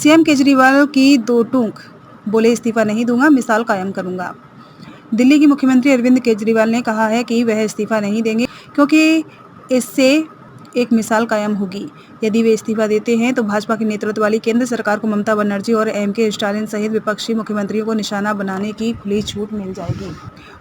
CM Kejriwal की दो टूक, बोले इस्तीफा नहीं दूंगा, मिसाल कायम करूंगा। दिल्ली के मुख्यमंत्री अरविंद केजरीवाल ने कहा है कि वह इस्तीफा नहीं देंगे क्योंकि इससे एक मिसाल कायम होगी। यदि वे इस्तीफा देते हैं तो भाजपा के नेतृत्व वाली केंद्र सरकार को ममता बनर्जी और एम.के. स्टालिन सहित विपक्षी मुख्यमंत्रियों को निशाना बनाने की खुली छूट मिल जाएगी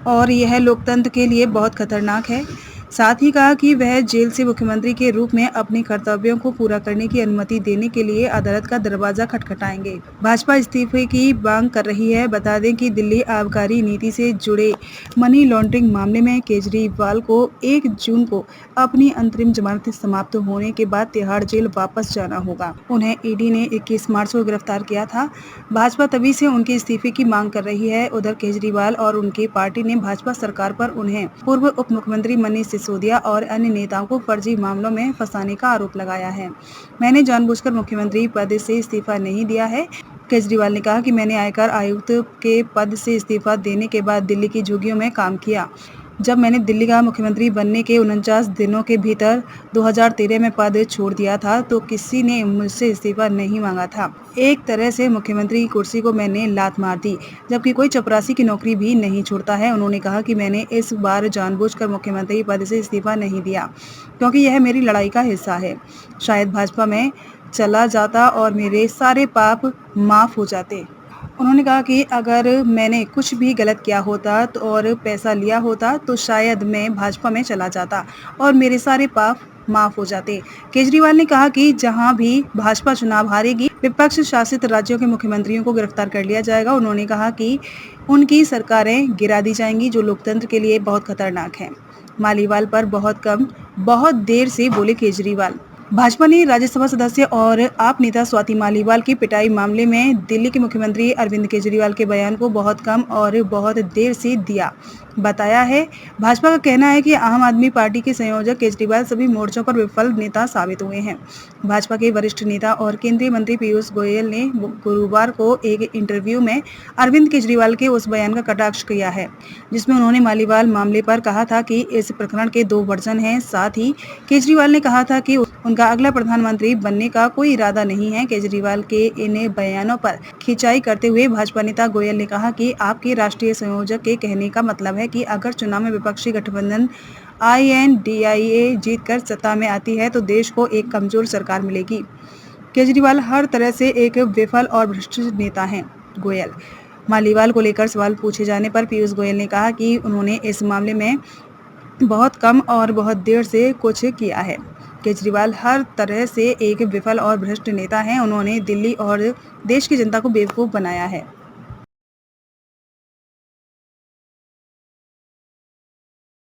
और यह लोकतंत्र के लिए बहुत खतरनाक है। साथ ही कहा कि वह जेल से मुख्यमंत्री के रूप में अपने कर्तव्यों को पूरा करने की अनुमति देने के लिए अदालत का दरवाजा खटखटाएंगे। भाजपा इस्तीफे की मांग कर रही है। बता दें कि दिल्ली आबकारी नीति से जुड़े मनी लॉन्ड्रिंग मामले में केजरीवाल को 1 जून को अपनी अंतरिम जमानत समाप्त होने के बाद तिहाड़ जेल वापस जाना होगा। उन्हें ईडी ने 21 मार्च को गिरफ्तार किया था। भाजपा तभी से उनके इस्तीफे की मांग कर रही है। उधर केजरीवाल और उनकी पार्टी ने भाजपा सरकार पर उन्हें पूर्व उप मुख्यमंत्री मनीष सिसोदिया और अन्य नेताओं को फर्जी मामलों में फंसाने का आरोप लगाया है। मैंने जानबूझकर मुख्यमंत्री पद से इस्तीफा नहीं दिया है। केजरीवाल ने कहा कि मैंने आयकर आयुक्त के पद से इस्तीफा देने के बाद दिल्ली की झुग्गियों में काम किया। जब मैंने दिल्ली का मुख्यमंत्री बनने के 49 दिनों के भीतर 2013 में पद छोड़ दिया था तो किसी ने मुझसे इस्तीफा नहीं मांगा था। एक तरह से मुख्यमंत्री की कुर्सी को मैंने लात मार दी, जबकि कोई चपरासी की नौकरी भी नहीं छोड़ता है। उन्होंने कहा कि मैंने इस बार जानबूझकर मुख्यमंत्री पद से इस्तीफा नहीं दिया क्योंकि यह मेरी लड़ाई का हिस्सा है। शायद भाजपा में चला जाता और मेरे सारे पाप माफ हो जाते। उन्होंने कहा कि अगर मैंने कुछ भी गलत किया होता तो और पैसा लिया होता तो शायद मैं भाजपा में चला जाता और मेरे सारे पाप माफ हो जाते। केजरीवाल ने कहा कि जहां भी भाजपा चुनाव हारेगी, विपक्ष शासित राज्यों के मुख्यमंत्रियों को गिरफ्तार कर लिया जाएगा। उन्होंने कहा कि उनकी सरकारें गिरा दी जाएंगी, जो लोकतंत्र के लिए बहुत खतरनाक है। मालीवाल पर बहुत देर से बोले केजरीवाल। भाजपा ने राज्यसभा सदस्य और आप नेता स्वाति मालीवाल की पिटाई मामले में दिल्ली के मुख्यमंत्री अरविंद केजरीवाल के बयान को बहुत कम और बहुत देर से दिया बताया है। भाजपा का कहना है कि आम आदमी पार्टी के संयोजक केजरीवाल सभी मोर्चों पर विफल नेता साबित हुए हैं। भाजपा के वरिष्ठ नेता और केंद्रीय मंत्री पीयूष गोयल ने गुरुवार को एक इंटरव्यू में अरविंद केजरीवाल के उस बयान का कटाक्ष किया है जिसमें उन्होंने मालीवाल मामले पर कहा था कि इस प्रकरण के 2 वर्जन हैं। साथ ही केजरीवाल ने कहा था कि उनका अगला प्रधानमंत्री बनने का कोई इरादा नहीं है। केजरीवाल के इन बयानों पर खिंचाई करते हुए भाजपा नेता गोयल ने कहा कि आपके राष्ट्रीय संयोजक के कहने का मतलब है कि अगर चुनाव में विपक्षी गठबंधन INDIA जीतकर सत्ता में आती है तो देश को एक कमजोर सरकार मिलेगी। केजरीवाल हर तरह से एक विफल और भ्रष्ट नेता हैं। गोयल मालीवाल को लेकर सवाल पूछे जाने पर पीयूष गोयल ने कहा कि उन्होंने इस मामले में बहुत कम और बहुत देर से कुछ किया है। केजरीवाल हर तरह से एक विफल और भ्रष्ट नेता हैं। उन्होंने दिल्ली और देश की जनता को बेवकूफ बनाया है।